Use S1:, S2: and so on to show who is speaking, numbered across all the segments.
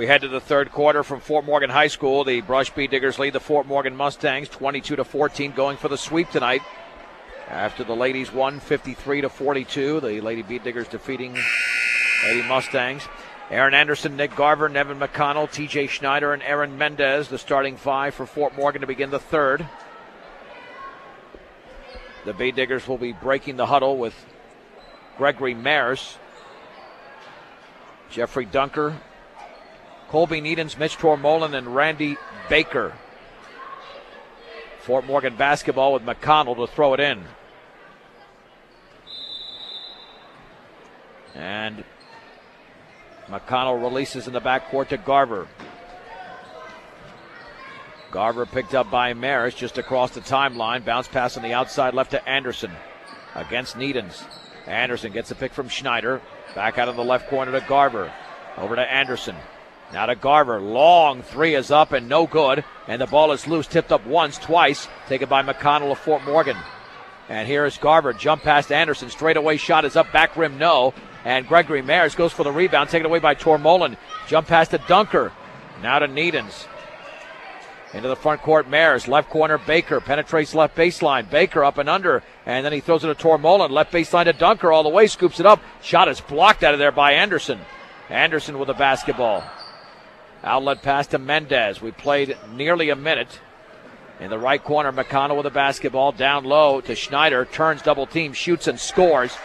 S1: We head to the third quarter from Fort Morgan High School. The Brush Bead Diggers lead the Fort Morgan Mustangs 22-14, going for the sweep tonight. After the ladies won 53-42, the Lady Bead Diggers defeating Lady Mustangs. Aaron Anderson, Nick Garver, Nevin McConnell, TJ Schneider, and Aaron Mendez, the starting five for Fort Morgan to begin the third. The Bead Diggers will be breaking the huddle with Gregory Mares, Jeffrey Dunker, Colby Needens, Mitch Tormolen, and Randy Baker. Fort Morgan basketball with McConnell to throw it in. And McConnell releases in the backcourt to Garver. Garver picked up by Maris just across the timeline. Bounce pass on the outside left to Anderson against Needens. Anderson gets a pick from Schneider. Back out of the left corner to Garver. Over to Anderson. Now to Garver. Long three is up and no good. And the ball is loose. Tipped up once, twice. Taken by McConnell of Fort Morgan. And here is Garver. Jump past Anderson. Straightaway shot is up. Back rim, no. And Gregory Mares goes for the rebound. Taken away by Tormolen. Jump pass to Dunker. Now to Needens. Into the front court, Mares. Left corner, Baker. Penetrates left baseline. Baker up and under. And then he throws it to Tormolen. Left baseline to Dunker all the way. Scoops it up. Shot is blocked out of there by Anderson. Anderson with the basketball. Outlet pass to Mendez. We played nearly a minute. In the right corner, McConnell with the basketball. Down low to Schneider. Turns double team. Shoots and scores.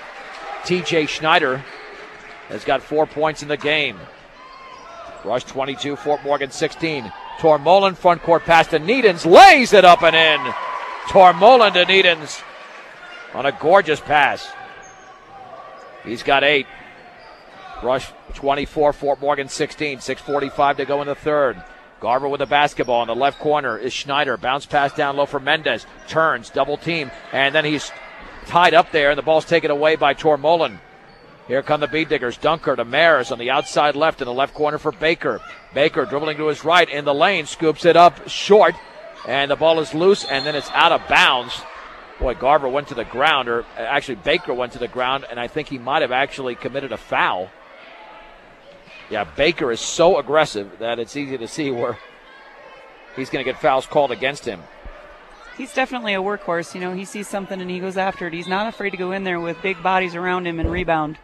S1: TJ Schneider has got 4 points in the game. Rush 22, Fort Morgan 16. Tormolen front court pass to Needens. Lays it up and in. Tormolen to Needens on a gorgeous pass. He's got 8. Rush 24, Fort Morgan 16. 6:45 to go in the third. Garver with the basketball in the left corner is Schneider. Bounce pass down low for Mendez. Turns, double team, and then he's tied up there, and the ball's taken away by Tormolen. Here come the Bead Diggers. Dunker to Mares on the outside left in the left corner for Baker. Baker dribbling to his right in the lane, scoops it up short, and the ball is loose, and then it's out of bounds. Boy, Garver went to the ground, or actually Baker went to the ground, and I think he might have actually committed a foul. Yeah, Baker is so aggressive that it's easy to see where he's going to get fouls called against him.
S2: He's definitely a workhorse. You know, he sees something and he goes after it. He's not afraid to go in there with big bodies around him and rebound.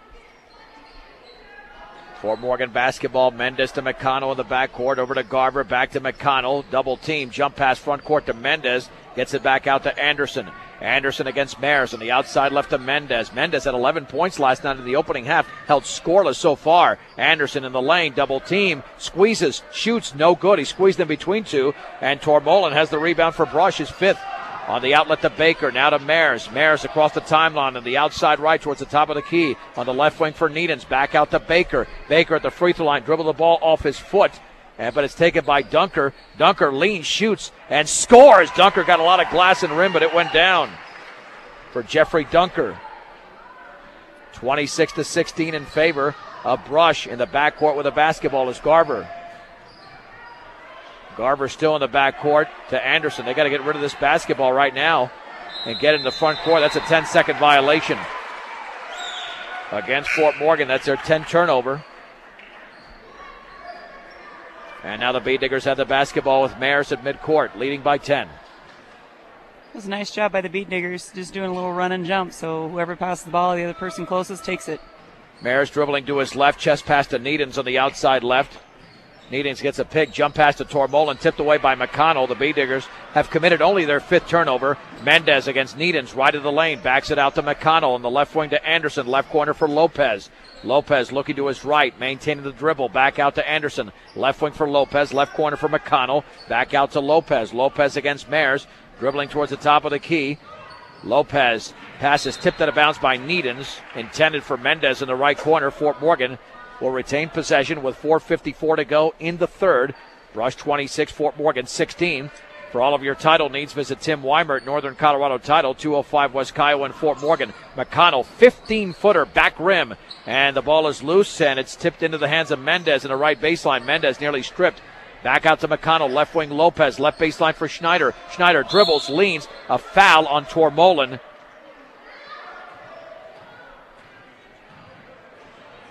S1: Fort Morgan basketball. Mendez to McConnell in the backcourt. Over to Garver. Back to McConnell. Double team. Jump pass front court to Mendez. Gets it back out to Anderson. Anderson against Mares on the outside left to Mendez. Mendez had 11 points last night in the opening half. Held scoreless so far. Anderson in the lane. Double team. Squeezes. Shoots. No good. He squeezed in between two. And Tormolen has the rebound for Brush, his 5th. On the outlet to Baker. Now to Mares. Mares across the timeline on the outside right towards the top of the key. On the left wing for Needens. Back out to Baker. Baker at the free throw line. Dribble the ball off his foot. But it's taken by Dunker. Dunker leans, shoots, and scores. Dunker got a lot of glass and rim, but it went down for Jeffrey Dunker. 26-16 in favor of Brush. In the backcourt with the basketball is Garver. Garver still in the backcourt to Anderson. They got to get rid of this basketball right now and get in the front court. That's a 10-second violation against Fort Morgan. That's their 10th turnover. And now the Bead Diggers have the basketball with Maris at midcourt, leading by 10.
S2: It was a nice job by the Bead Diggers, just doing a little run and jump, so whoever passes the ball, the other person closest takes it.
S1: Maris dribbling to his left, chest pass to Needens on the outside left. Needens gets a pick, jump pass to Tormolen, tipped away by McConnell. The Bead Diggers have committed only their 5th turnover. Mendez against Needens, right of the lane, backs it out to McConnell. On the left wing to Anderson, left corner for Lopez. Lopez looking to his right, maintaining the dribble, back out to Anderson. Left wing for Lopez, left corner for McConnell, back out to Lopez. Lopez against Mares, dribbling towards the top of the key. Lopez passes tipped out of bounds by Needens, intended for Mendez in the right corner. Fort Morgan will retain possession with 4:54 to go in the third. Brush 26, Fort Morgan 16. For all of your title needs, visit Tim Weimer at Northern Colorado Title, 205 West Kiowa in Fort Morgan. McConnell, 15-footer, back rim, and the ball is loose, and it's tipped into the hands of Mendez in the right baseline. Mendez nearly stripped. Back out to McConnell, left wing Lopez, left baseline for Schneider. Schneider dribbles, leans, a foul on Tormolen.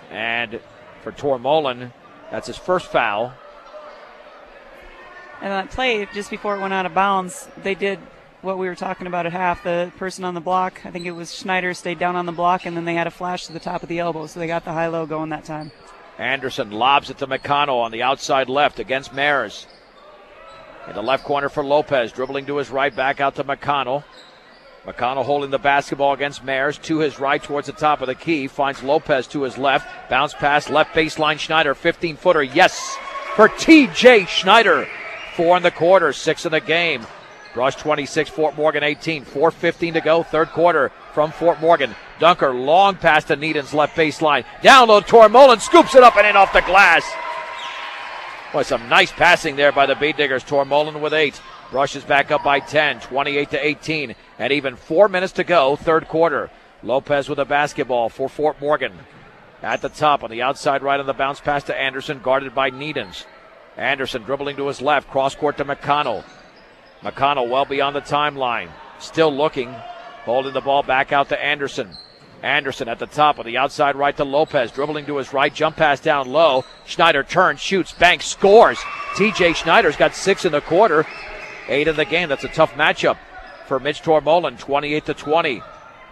S1: And for Tormolen, That's his first foul.
S2: And that play, just before it went out of bounds, they did what we were talking about at half. The person on the block, I think it was Schneider, stayed down on the block, and then they had a flash to the top of the elbow, so they got the high-low going that time.
S1: Anderson lobs it to McConnell on the outside left against Mares. In the left corner for Lopez, dribbling to his right, back out to McConnell. McConnell holding the basketball against Mares, to his right towards the top of the key, finds Lopez to his left, bounce pass, left baseline, Schneider, 15-footer, yes, for T.J. Schneider. 4 in the quarter, 6 in the game. Brush 26, Fort Morgan 18, 4:15 to go, third quarter from Fort Morgan. Dunker, long pass to Needham's left baseline. Down low, Tormolin scoops it up and in off the glass. Boy, some nice passing there by the Bead Diggers. Tormolin with 8. Brush is back up by 10, 28-18, and even 4 minutes to go, third quarter. Lopez with the basketball for Fort Morgan. At the top on the outside right on the bounce pass to Anderson, guarded by Needhams. Anderson dribbling to his left, cross court to McConnell. McConnell well beyond the timeline, still looking, holding the ball back out to Anderson. Anderson at the top on the outside right to Lopez, dribbling to his right, jump pass down low. Schneider turns, shoots, banks, scores. T.J. Schneider's got 6 in the quarter, 8 in the game. That's a tough matchup for Mitch Tormolin, 28-20.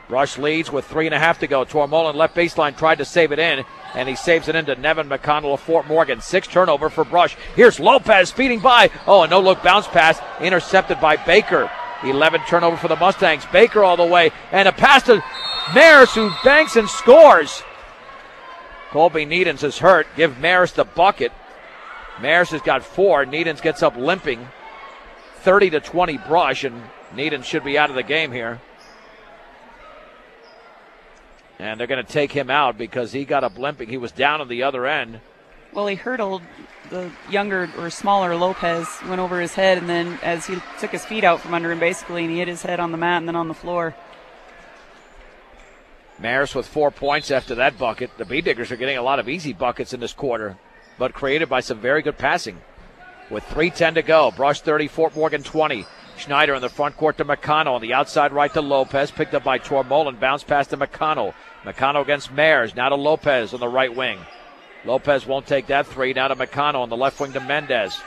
S1: Brush leads with 3.5 to go. Tormolin left baseline tried to save it in, and he saves it into Nevin McConnell of Fort Morgan. 6 turnover for Brush. Here's Lopez speeding by. Oh, a no-look bounce pass intercepted by Baker. 11 turnover for the Mustangs. Baker all the way, and a pass to Maris, who banks and scores. Colby Needhams is hurt. Give Maris the bucket. Maris has got 4. Needhams gets up limping. 30-20 Brush, and Needhams should be out of the game here. And they're going to take him out because he got up limping. He was down on the other end.
S2: Well, he hurdled the younger or smaller Lopez, went over his head, and then as he took his feet out from under him, basically, and he hit his head on the mat and then on the floor.
S1: Maris with 4 points after that bucket. The Bead Diggers are getting a lot of easy buckets in this quarter, but created by some very good passing. With 3:10 to go, Brush 30, Fort Morgan 20. Schneider in the front court to McConnell. On the outside right to Lopez. Picked up by Tormolin. Bounce pass to McConnell. McConnell against Mares. Now to Lopez on the right wing. Lopez won't take that 3. Now to McConnell on the left wing to Mendez.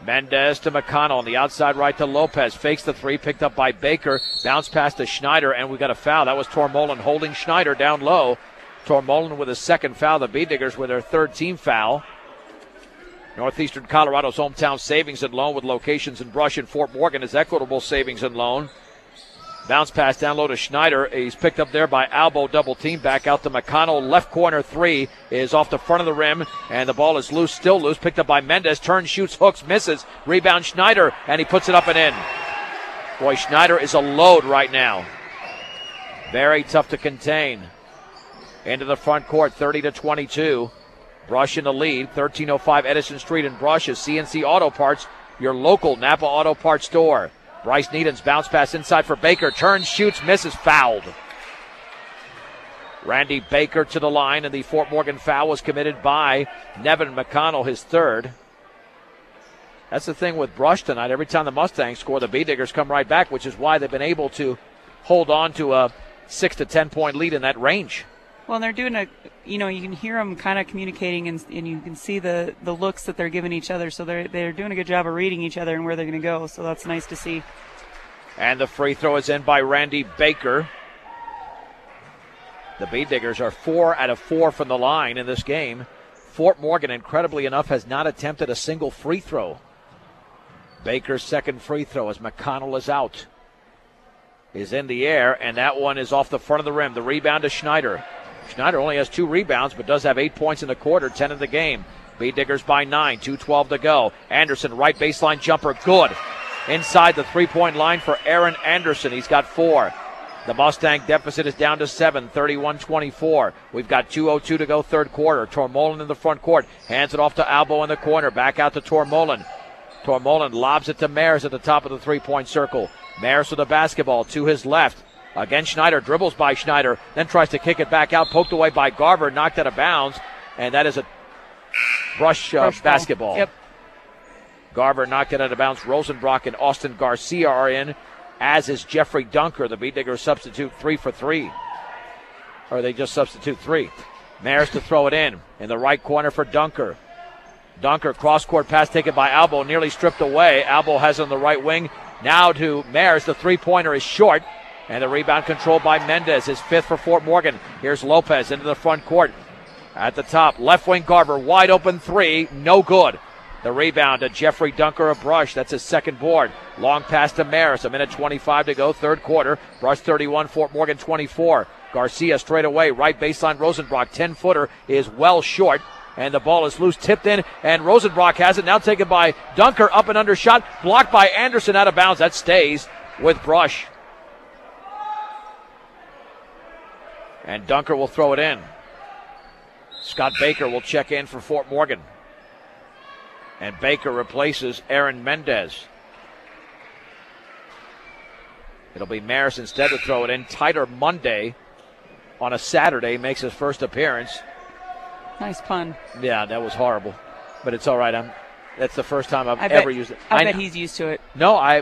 S1: Mendez to McConnell on the outside right to Lopez. Fakes the 3. Picked up by Baker. Bounce pass to Schneider. And we got a foul. That was Tormolin holding Schneider down low. Tormolin with his second foul. The Bead Diggers with their third team foul. Northeastern Colorado's hometown savings and loan with locations in Brush and Fort Morgan is Equitable Savings and Loan. Bounce pass down low to Schneider. He's picked up there by Albo, double team. Back out to McConnell. Left corner 3 is off the front of the rim, and the ball is loose, still loose. Picked up by Mendez. Turns, shoots, hooks, misses. Rebound Schneider, and he puts it up and in. Boy, Schneider is a load right now. Very tough to contain. Into the front court, 30-22. Brush in the lead, 1305 Edison Street in Brush is CNC Auto Parts, your local Napa Auto Parts store. Bryce Needham's bounce pass inside for Baker. Turns, shoots, misses, fouled. Randy Baker to the line, and the Fort Morgan foul was committed by Nevin McConnell, his third. That's the thing with Brush tonight. Every time the Mustangs score, the Bead Diggers come right back, which is why they've been able to hold on to a 6 to 10 point lead in that range.
S2: Well, and they're doing you can hear them kind of communicating, and you can see the looks that they're giving each other. So they're doing a good job of reading each other and where they're going to go. So that's nice to see.
S1: And the free throw is in by Randy Baker. The Bead Diggers are 4 out of 4 from the line in this game. Fort Morgan, incredibly enough, has not attempted a single free throw. Baker's second free throw as McConnell is out is in the air, and that one is off the front of the rim. The rebound to Schneider. Schneider only has 2 rebounds, but does have 8 points in the quarter, 10 in the game. Bead Diggers by 9, 2:12 to go. Anderson, right baseline jumper, good. Inside the three-point line for Aaron Anderson. He's got 4. The Mustang deficit is down to 7, 31-24. We've got 2:02 to go, third quarter. Tormolin in the front court. Hands it off to Albo in the corner. Back out to Tormolin. Tormolin lobs it to Maris at the top of the three-point circle. Maris with the basketball to his left. Again, Schneider dribbles by Schneider, then tries to kick it back out, poked away by Garver, knocked out of bounds, and that is a Brush basketball.
S2: Yep.
S1: Garver knocked it out of bounds. Rosenbrock and Austin Garcia are in, as is Jeffrey Dunker. The Bead Diggers substitute 3 for 3. Or they just substitute 3. Maris to throw it in the right corner for Dunker. Dunker, cross-court pass taken by Albo, nearly stripped away. Albo has it on the right wing. Now to Maris. The three-pointer is short. And the rebound controlled by Mendez, his fifth for Fort Morgan. Here's Lopez into the front court. At the top, left wing Garber, wide open three, no good. The rebound to Jeffrey Dunker of Brush. That's his second board. Long pass to Maris. A minute 25 to go, third quarter. Brush 31, Fort Morgan 24. Garcia straight away, right baseline Rosenbrock. 10-footer is well short. And the ball is loose, tipped in, and Rosenbrock has it. Now taken by Dunker, up and under shot. Blocked by Anderson, out of bounds. That stays with Brush. And Dunker will throw it in. Scott Baker will check in for Fort Morgan. And Baker replaces Aaron Mendez. It'll be Maris instead to throw it in. Tighter Monday on a Saturday makes his first appearance.
S2: Nice pun.
S1: Yeah, that was horrible. But it's all right. That's the first time I've ever used it.
S2: I bet he's used to it.
S1: No, I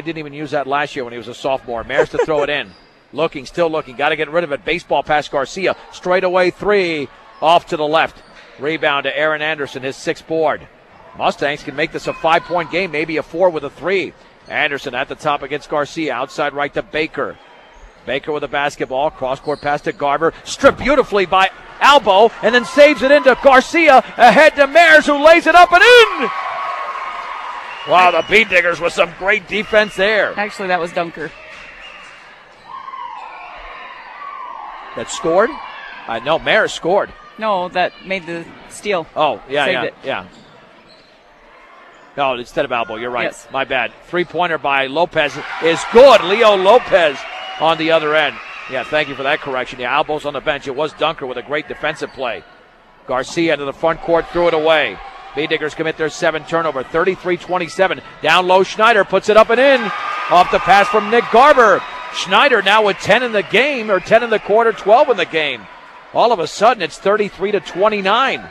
S1: didn't even use that last year when he was a sophomore. Maris to throw it in. Looking, still looking. Got to get rid of it. Baseball pass Garcia. Straight away three. Off to the left. Rebound to Aaron Anderson, his sixth board. Mustangs can make this a 5-point game, maybe a 4 with a 3. Anderson at the top against Garcia. Outside right to Baker. Baker with a basketball. Cross-court pass to Garber. Stripped beautifully by Albo, and then saves it into Garcia. Ahead to Maris, who lays it up and in. Wow, the Beat Diggers with some great defense there.
S2: Actually, that was Dunker.
S1: That scored? No, Maris scored.
S2: No, that made the steal.
S1: Oh, yeah,
S2: Saved it.
S1: yeah. No, instead of Albo, you're right.
S2: Yes.
S1: My bad. Three-pointer by Lopez is good. Leo Lopez on the other end. Yeah, thank you for that correction. Yeah, Albo's on the bench. It was Dunker with a great defensive play. Garcia into the front court, threw it away. B-Diggers commit their 7th turnover, 33-27. Down low, Schneider puts it up and in. Off the pass from Nick Garber. Schneider now with 10 in the game, or 10 in the quarter, 12 in the game. All of a sudden, it's 33-29.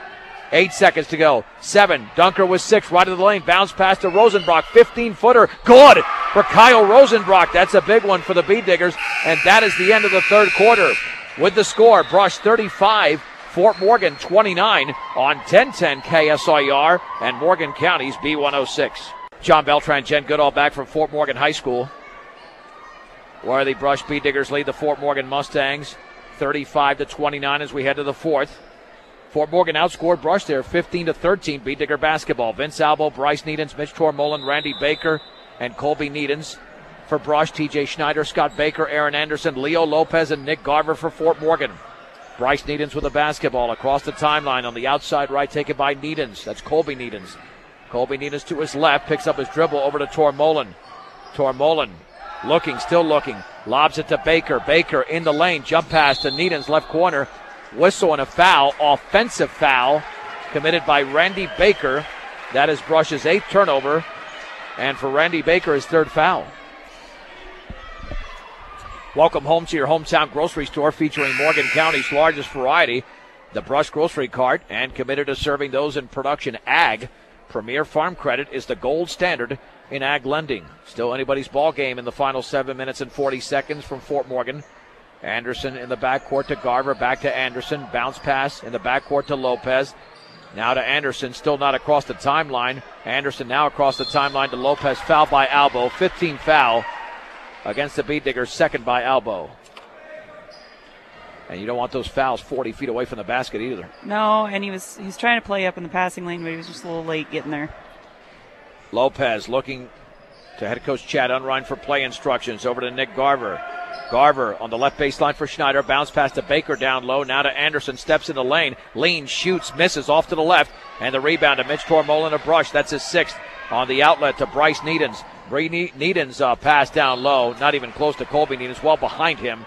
S1: 8 seconds to go. 7. Dunker with 6. Right of the lane. Bounce pass to Rosenbrock. 15-footer. Good for Kyle Rosenbrock. That's a big one for the B-Diggers. And that is the end of the third quarter. With the score, Brush 35, Fort Morgan 29 on 1010 KSIR and Morgan County's B106. John Beltran, Jen Goodall back from Fort Morgan High School, where the Brush B-Diggers lead the Fort Morgan Mustangs 35-29 as we head to the fourth. Fort Morgan outscored Brush there 15-13. B-Digger basketball. Vince Albo, Bryce Needens, Mitch Tormolen, Randy Baker, and Colby Needens. For Brush, TJ Schneider, Scott Baker, Aaron Anderson, Leo Lopez, and Nick Garver for Fort Morgan. Bryce Needens with a basketball across the timeline on the outside right, taken by Needens. That's Colby Needens. Colby Needens to his left, picks up his dribble over to Tormolen. Tormolen looking, still looking. Lobs it to Baker. Baker in the lane. Jump pass to Needens, left corner. Whistle and a foul. Offensive foul committed by Randy Baker. That is Brush's 8th turnover. And for Randy Baker, his 3rd foul. Welcome home to your hometown grocery store featuring Morgan County's largest variety, the Brush Grocery Cart, and committed to serving those in production ag. Premier Farm Credit is the gold standard in ag lending. Still anybody's ball game in the final 7 minutes and 40 seconds from Fort Morgan. Anderson in the backcourt to Garver, back to Anderson. Bounce pass in the backcourt to Lopez. Now to Anderson, still not across the timeline. Anderson now across the timeline to Lopez. Foul by Albo. 15 foul against the B-Diggers, second by Albo. And you don't want those fouls 40 feet away from the basket either.
S2: No, and he's trying to play up in the passing lane, but he was just a little late getting there.
S1: Lopez looking to head coach Chad Unrein for play instructions. Over to Nick Garver. Garver on the left baseline for Schneider. Bounce pass to Baker down low. Now to Anderson. Steps in the lane. Leans, shoots, misses off to the left. And the rebound to Mitch Tormolen of Brush. That's his 6th. On the outlet to Bryce Needens. Needens pass down low. Not even close to Colby Needens. Well behind him.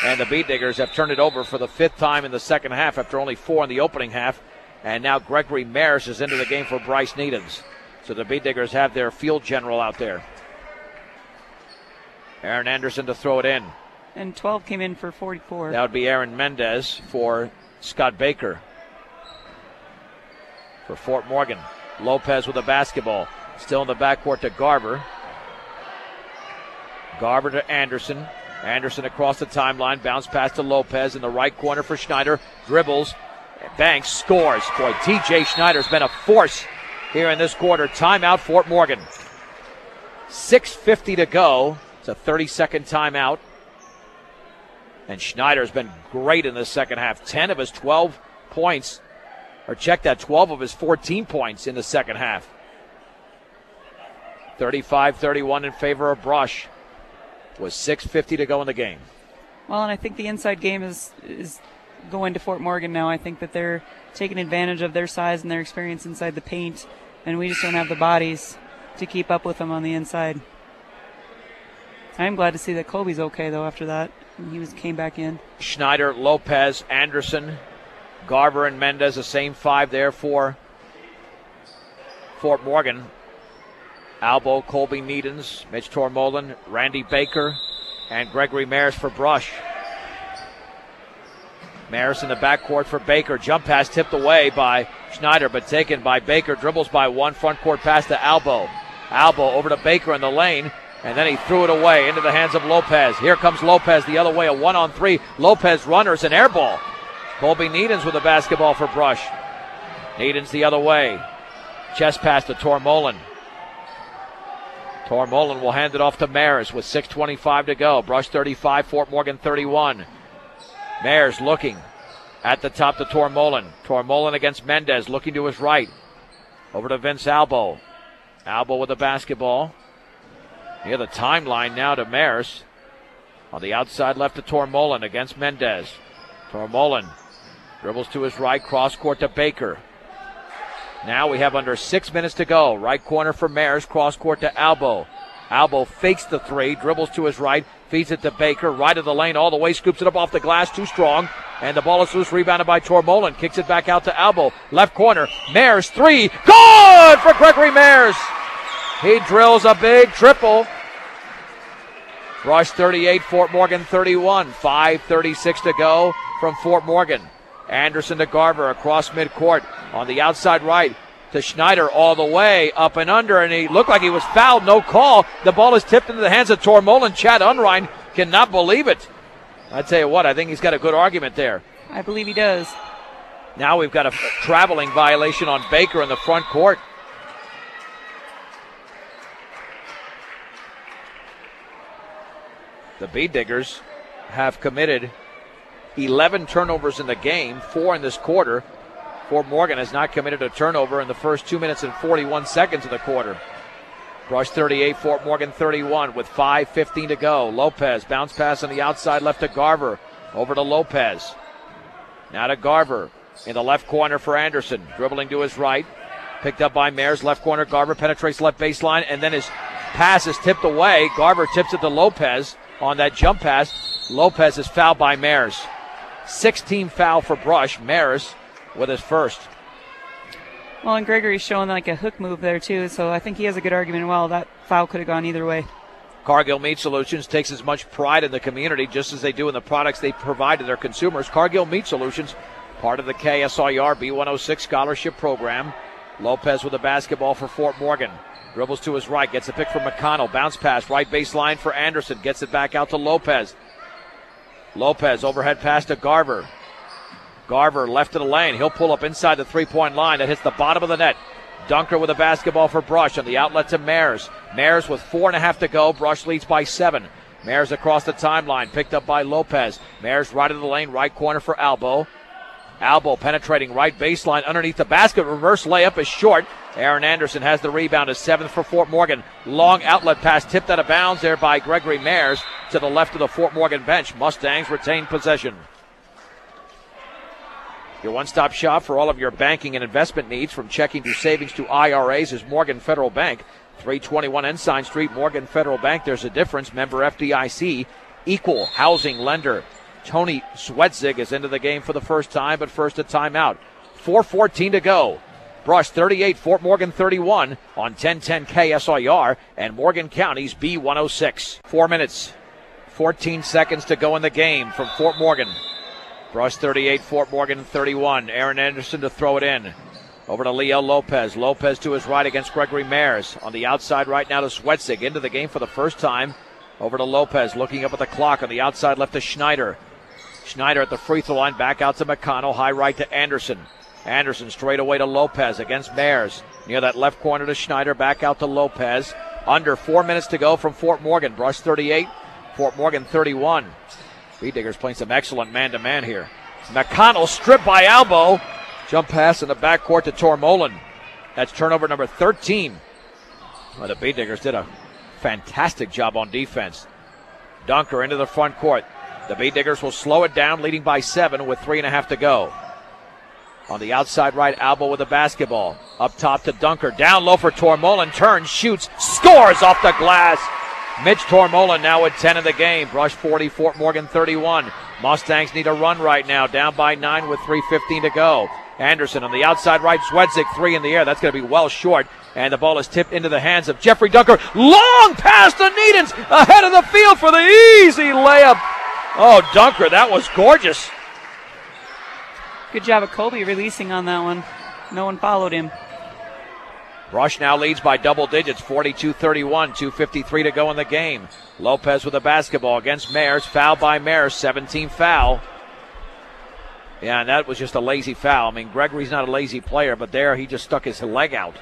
S1: And the B-Diggers have turned it over for the 5th time in the second half after only 4 in the opening half. And now Gregory Maris is into the game for Bryce Needens. So the B-Diggers have their field general out there. Aaron Anderson to throw it in.
S2: And 12 came in for 44.
S1: That would be Aaron Mendez for Scott Baker. For Fort Morgan. Lopez with a basketball. Still in the backcourt to Garver. Garver to Anderson. Anderson across the timeline. Bounce pass to Lopez in the right corner for Schneider. Dribbles. Banks scores. Boy, TJ Schneider's been a force here in this quarter. Timeout, Fort Morgan. 6:50 to go. It's a 30-second timeout. And Schneider's been great in the second half. 10 of his 12 points, or check that, 12 of his 14 points in the second half. 35-31 in favor of Brush. With 6:50 to go in the game.
S2: Well, and I think the inside game is going to Fort Morgan now. I think that they're taking advantage of their size and their experience inside the paint, and we just don't have the bodies to keep up with them on the inside. I'm glad to see that Colby's okay, though, after that. Came back in.
S1: Schneider, Lopez, Anderson, Garver, and Mendez, the same five there for Fort Morgan. Albo, Colby Needens, Mitch Tormolin, Randy Baker, and Gregory Maris for Brush. Maris in the backcourt for Baker. Jump pass tipped away by Schneider, but taken by Baker. Dribbles by one. Front court pass to Albo. Albo over to Baker in the lane, and then he threw it away into the hands of Lopez. Here comes Lopez the other way, a 1-on-3. Lopez runners, an air ball. Colby Needens with the basketball for Brush. Needens the other way. Chest pass to Tormolin. Tormolin will hand it off to Maris with 6:25 to go. Brush 35, Fort Morgan 31. Maris looking at the top to Tormolin. Tormolin against Mendez, looking to his right. Over to Vince Albo. Albo with the basketball. Near the timeline now to Maris. On the outside left to Tormolin against Mendez. Tormolin dribbles to his right, cross court to Baker. Now we have under 6 minutes to go. Right corner for Maris, cross court to Albo. Albo fakes the three, dribbles to his right, feeds it to Baker, right of the lane all the way, scoops it up off the glass, too strong, and the ball is loose, rebounded by Tormolin, kicks it back out to Albo, left corner, Maris, three, good for Gregory Maris. He drills a big triple. Brush 38, Fort Morgan 31, 5:36 to go from Fort Morgan. Anderson to Garver across midcourt on the outside right to Schneider all the way up and under, and he looked like he was fouled, no call. The ball is tipped into the hands of Tormolin. Chad Unrein cannot believe it. I tell you what, I think he's got a good argument there.
S2: I believe he does.
S1: Now we've got a traveling violation on Baker in the front court. The Bee Diggers have committed 11 turnovers in the game, 4 in this quarter. Fort Morgan has not committed a turnover in the first 2 minutes and 41 seconds of the quarter. Brush 38, Fort Morgan 31 with 5:15 to go. Lopez, bounce pass on the outside left to Garver. Over to Lopez. Now to Garver in the left corner for Anderson. Dribbling to his right. Picked up by Mares, left corner. Garver penetrates left baseline, and then his pass is tipped away. Garver tips it to Lopez on that jump pass. Lopez is fouled by Mares. 16 foul for Brush. Maris with his first.
S2: Well, and Gregory's showing like a hook move there too, so I think he has a good argument. Well, that foul could have gone either way.
S1: Cargill Meat Solutions takes as much pride in the community just as they do in the products they provide to their consumers. Cargill Meat Solutions, part of the KSIR B106 scholarship program. Lopez with the basketball for Fort Morgan. Dribbles to his right, gets a pick from McConnell. Bounce pass, right baseline for Anderson. Gets it back out to Lopez. Lopez, overhead pass to Garver. Garver left of the lane. He'll pull up inside the three-point line. That hits the bottom of the net. Dunker with a basketball for Brush on the outlet to Mares. Mares with 4.5 to go. Brush leads by 7. Mares across the timeline, picked up by Lopez. Mares right of the lane, right corner for Albo. Albo penetrating right baseline underneath the basket. Reverse layup is short. Aaron Anderson has the rebound, is 7th for Fort Morgan. Long outlet pass tipped out of bounds there by Gregory Mares to the left of the Fort Morgan bench. Mustangs retain possession. Your one-stop shop for all of your banking and investment needs, from checking to savings to IRAs, is Morgan Federal Bank. 321 Ensign Street, Morgan Federal Bank. There's a difference. Member FDIC, equal housing lender. Tony Swetzig is into the game for the first time, but first a timeout. 4:14 to go. Brush 38, Fort Morgan 31 on 1010 KSIR and Morgan County's B106. 4 minutes, 14 seconds to go in the game from Fort Morgan. Brush 38, Fort Morgan 31. Aaron Anderson to throw it in. Over to Leo Lopez. Lopez to his right against Gregory Mares. On the outside right now to Swetzig. Into the game for the first time. Over to Lopez, looking up at the clock. On the outside left to Schneider. Schneider at the free throw line, back out to McConnell, high right to Anderson. Anderson straight away to Lopez against Mayers. Near that left corner to Schneider, back out to Lopez. Under 4 minutes to go from Fort Morgan. Brush 38, Fort Morgan 31. Bee Diggers playing some excellent man-to-man here. McConnell stripped by Albo. Jump pass in the backcourt to Tormolen. That's turnover number 13. Well, the Bee Diggers did a fantastic job on defense. Dunker into the front court. The Bee Diggers will slow it down, leading by 7 with 3.5 to go. On the outside right, Albo with the basketball. Up top to Dunker. Down low for Tormolen. Turns, shoots, scores off the glass. Mitch Tormolen now with 10 in the game. Brush 40, Fort Morgan 31. Mustangs need a run right now. Down by 9 with 3:15 to go. Anderson on the outside right. Zwedzik 3 in the air. That's going to be well short. And the ball is tipped into the hands of Jeffrey Dunker. Long pass to Needens. Ahead of the field for the easy layup. Oh, Dunker, that was gorgeous.
S2: Good job of Kobe releasing on that one. No one followed him.
S1: Brush now leads by double digits, 42-31, 2:53 to go in the game. Lopez with the basketball against Mayers. Foul by Mayers, 17 foul. Yeah, and that was just a lazy foul. I mean, Gregory's not a lazy player, but there he just stuck his leg out.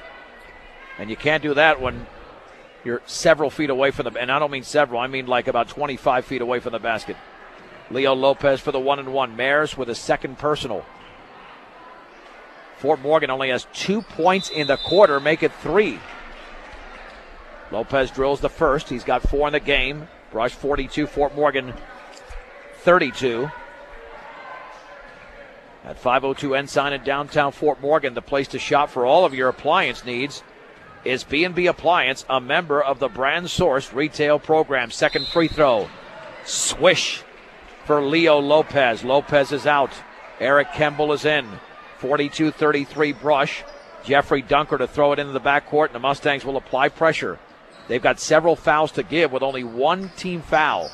S1: And you can't do that when you're several feet away from the, and I don't mean several, I mean like about 25 feet away from the basket. Leo Lopez for the 1-and-1. Mayers with a second personal. Fort Morgan only has 2 points in the quarter, make it 3. Lopez drills the first. He's got 4 in the game. Brush 42, Fort Morgan 32. At 502 Ensign in downtown Fort Morgan, the place to shop for all of your appliance needs is B&B Appliance, a member of the Brand Source retail program. Second free throw. Swish for Leo Lopez. Lopez is out. Eric Kemble is in. 42-33 Brush. Jeffrey Dunker to throw it into the backcourt, and the Mustangs will apply pressure. They've got several fouls to give with only one team foul.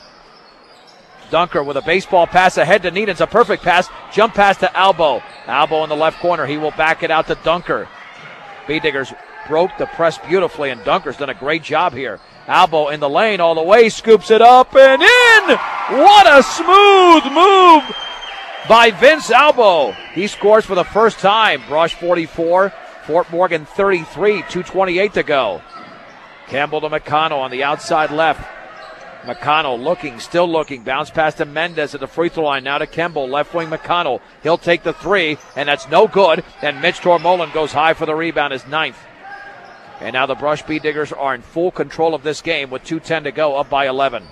S1: Dunker with a baseball pass ahead to Needens. A perfect pass. Jump pass to Albo. Albo in the left corner. He will back it out to Dunker. Bee Diggers broke the press beautifully, and Dunker's done a great job here. Albo in the lane all the way. Scoops it up and in. What a smooth move by Vince Albo. He scores for the first time. Brush 44, Fort Morgan 33, 2:28 to go. Campbell to McConnell on the outside left. McConnell looking, still looking. Bounce pass to Mendez at the free throw line. Now to Campbell, left wing McConnell. He'll take the 3, and that's no good. And Mitch Tormolen goes high for the rebound, his 9th. And now the Brush Bee Diggers are in full control of this game with 2:10 to go, up by 11.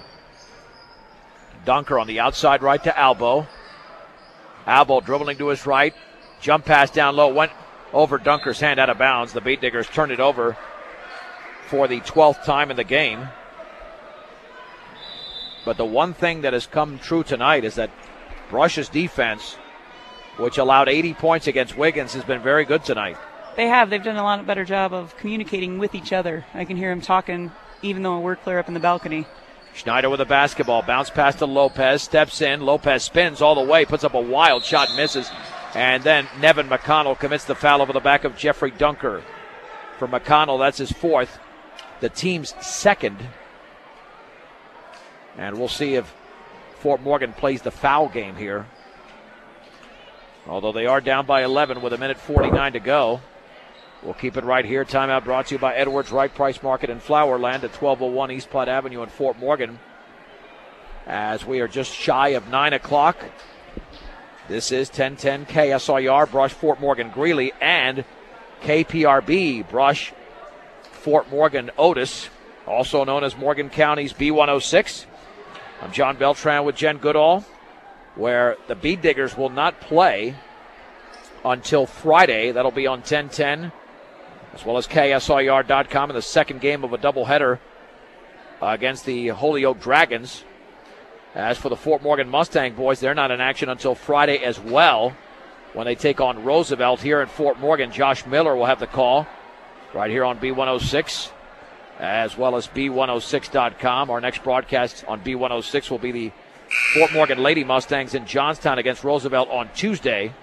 S1: Dunker on the outside right to Albo. Albo dribbling to his right. Jump pass down low. Went over Dunker's hand out of bounds. The Bee Diggers turned it over for the 12th time in the game. But the one thing that has come true tonight is that Brush's defense, which allowed 80 points against Wiggins, has been very good tonight.
S2: They have. They've done a lot better job of communicating with each other. I can hear them talking even though we're clear up in the balcony.
S1: Schneider with the basketball. Bounce pass to Lopez. Steps in. Lopez spins all the way. Puts up a wild shot. Misses. And then Nevin McConnell commits the foul over the back of Jeffrey Dunker. For McConnell, that's his 4th. The team's 2nd. And we'll see if Fort Morgan plays the foul game here. Although they are down by 11 with 1:49 to go. We'll keep it right here. Timeout brought to you by Edwards Wright Price Market in Flowerland at 1201 East Platte Avenue in Fort Morgan. As we are just shy of 9 o'clock. This is 1010 KSIR, Brush Fort Morgan Greeley, and KPRB, Brush Fort Morgan Otis, also known as Morgan County's B106. I'm John Beltran with Jen Goodall, where the Bee Diggers will not play until Friday. That'll be on 1010, as well as KSIR.com in the second game of a doubleheader against the Holyoke Dragons. As for the Fort Morgan Mustang boys, they're not in action until Friday as well, when they take on Roosevelt here in Fort Morgan. Josh Miller will have the call right here on B106, as well as B106.com. Our next broadcast on B106 will be the Fort Morgan Lady Mustangs in Johnstown against Roosevelt on Tuesday.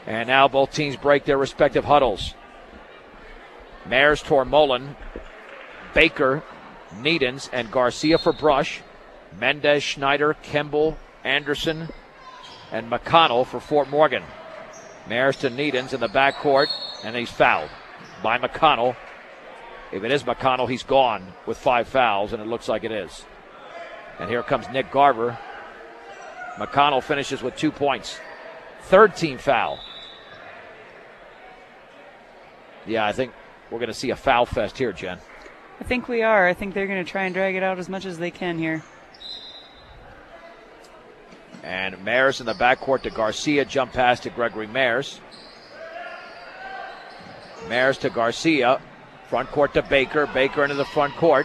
S1: And now both teams break their respective huddles. Mayers, Tormolen, Baker, Needens, and Garcia for Brush. Mendez, Schneider, Kimball, Anderson, and McConnell for Fort Morgan. Maris to Needens in the backcourt, and he's fouled by McConnell. If it is McConnell, he's gone with 5 fouls, and it looks like it is. And here comes Nick Garver. McConnell finishes with 2 points. Third team foul. Yeah, I think we're going to see a foul fest here, Jen.
S2: I think we are. I think they're going to try and drag it out as much as they can here.
S1: And Maris in the backcourt to Garcia. Jump pass to Gregory Maris. Maris to Garcia. Front court to Baker. Baker into the front court.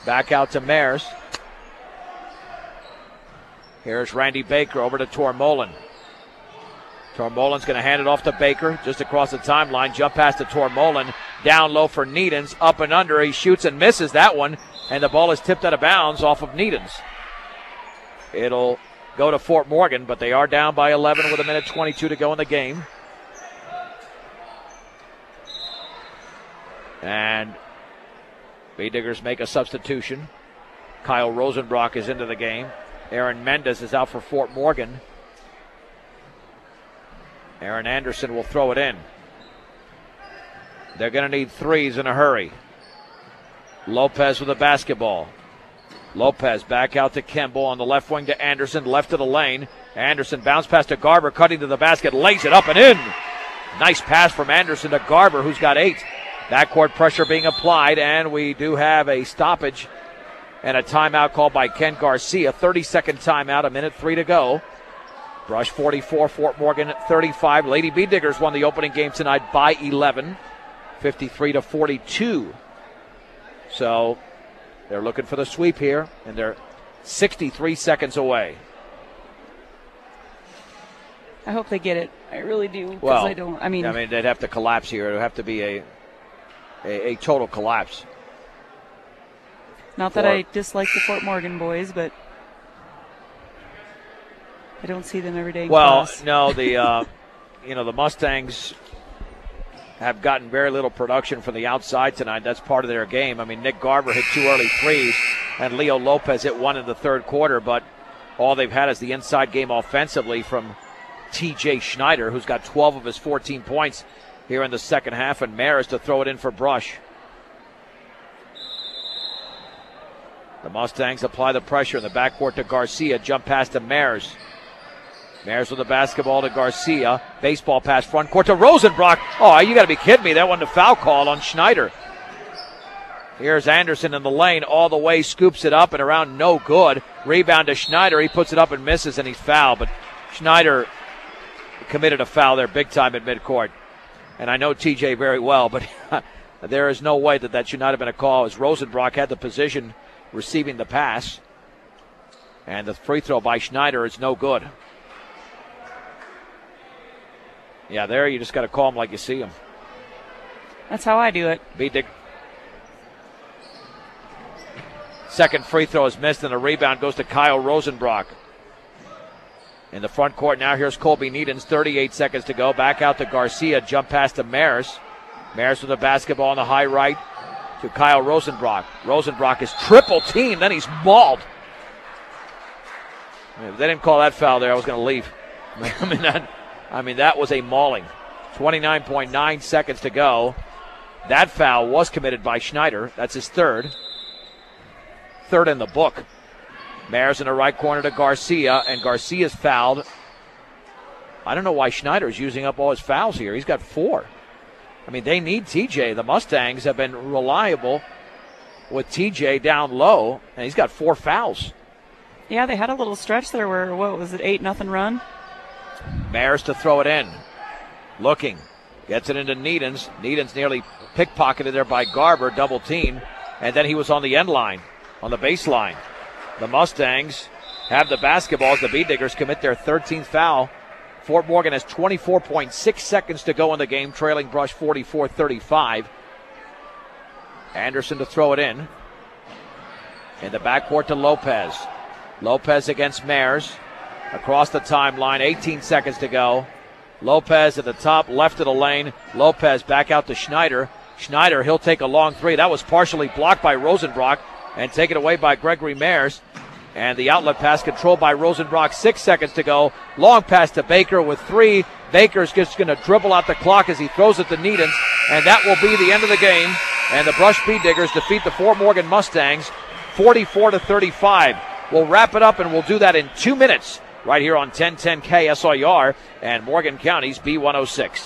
S1: Back out to Maris. Here's Randy Baker over to Tormolen. Tormolen's going to hand it off to Baker just across the timeline. Jump pass to Tormolen. Down low for Needens. Up and under. He shoots and misses that one. And the ball is tipped out of bounds off of Needens. It'll go to Fort Morgan, but they are down by 11 with 1:22 to go in the game. And B-Diggers make a substitution. Kyle Rosenbrock is into the game. Aaron Mendez is out for Fort Morgan. Aaron Anderson will throw it in. They're going to need threes in a hurry. Lopez with the basketball. Lopez back out to Kimball on the left wing to Anderson, left of the lane. Anderson bounce pass to Garber, cutting to the basket, lays it up and in. Nice pass from Anderson to Garber, who's got 8. Backcourt pressure being applied, and we do have a stoppage and a timeout called by Ken Garcia. 30-second timeout, 1:03 to go. Brush 44, Fort Morgan 35. Lady B-Diggers won the opening game tonight by 11, 53-42. So they're looking for the sweep here, and they're 63 seconds away.
S2: I hope they get it. I really do.
S1: Well,
S2: I don't. I mean,
S1: they'd have to collapse here. It would have to be a total collapse.
S2: Not that I dislike the Fort Morgan boys, but I don't see them every day in class.
S1: No, the the Mustangs have gotten very little production from the outside tonight. That's part of their game. I mean, Nick Garber hit 2 early threes, and Leo Lopez hit 1 in the third quarter, but all they've had is the inside game offensively from T.J. Schneider, who's got 12 of his 14 points here in the second half, and Maris to throw it in for Brush. The Mustangs apply the pressure in the backcourt to Garcia. Jump pass to Maris. Maris with the basketball to Garcia. Baseball pass front court to Rosenbrock. Oh, you got to be kidding me. That wasn't a foul call on Schneider. Here's Anderson in the lane all the way, scoops it up and around, no good. Rebound to Schneider. He puts it up and misses, and he's fouled. But Schneider committed a foul there big time at midcourt. And I know TJ very well, but there is no way that should not have been a call, as Rosenbrock had the position receiving the pass. And the free throw by Schneider is no good. Yeah, there you just got to call him like you see him.
S2: That's how I do it.
S1: Second free throw is missed, and the rebound goes to Kyle Rosenbrock. In the front court now, here's Colby Needens, 38 seconds to go. Back out to Garcia, jump pass to Maris. Maris with the basketball on the high right to Kyle Rosenbrock. Rosenbrock is triple teamed, then he's mauled. If they didn't call that foul there, I was going to leave. That was a mauling. 29.9 seconds to go. That foul was committed by Schneider. That's his third. Third in the book. Maris in the right corner to Garcia, and Garcia's fouled. I don't know why Schneider's using up all his fouls here. He's got 4. They need TJ. The Mustangs have been reliable with TJ down low, and he's got 4 fouls.
S2: Yeah, they had a little stretch there where, what was it, 8-0 run?
S1: Maris to throw it in. Looking. Gets it into Needens. Needens nearly pickpocketed there by Garber, double team. And then he was on the end line, on the baseline. The Mustangs have the basketball as the B-Diggers commit their 13th foul. Fort Morgan has 24.6 seconds to go in the game, trailing Brush 44-35. Anderson to throw it in. In the backcourt to Lopez. Lopez against Maris. Across the timeline, 18 seconds to go. Lopez at the top, left of the lane. Lopez back out to Schneider. Schneider, he'll take a long three. That was partially blocked by Rosenbrock and taken away by Gregory Maris. And the outlet pass controlled by Rosenbrock. 6 seconds to go. Long pass to Baker with 3. Baker's just going to dribble out the clock as he throws it to Needhams. And that will be the end of the game. And the Brush Bee Diggers defeat the Fort Morgan Mustangs 44-35. We'll wrap it up, and we'll do that in 2 minutes right here on 1010 KSIR and Morgan County's B106.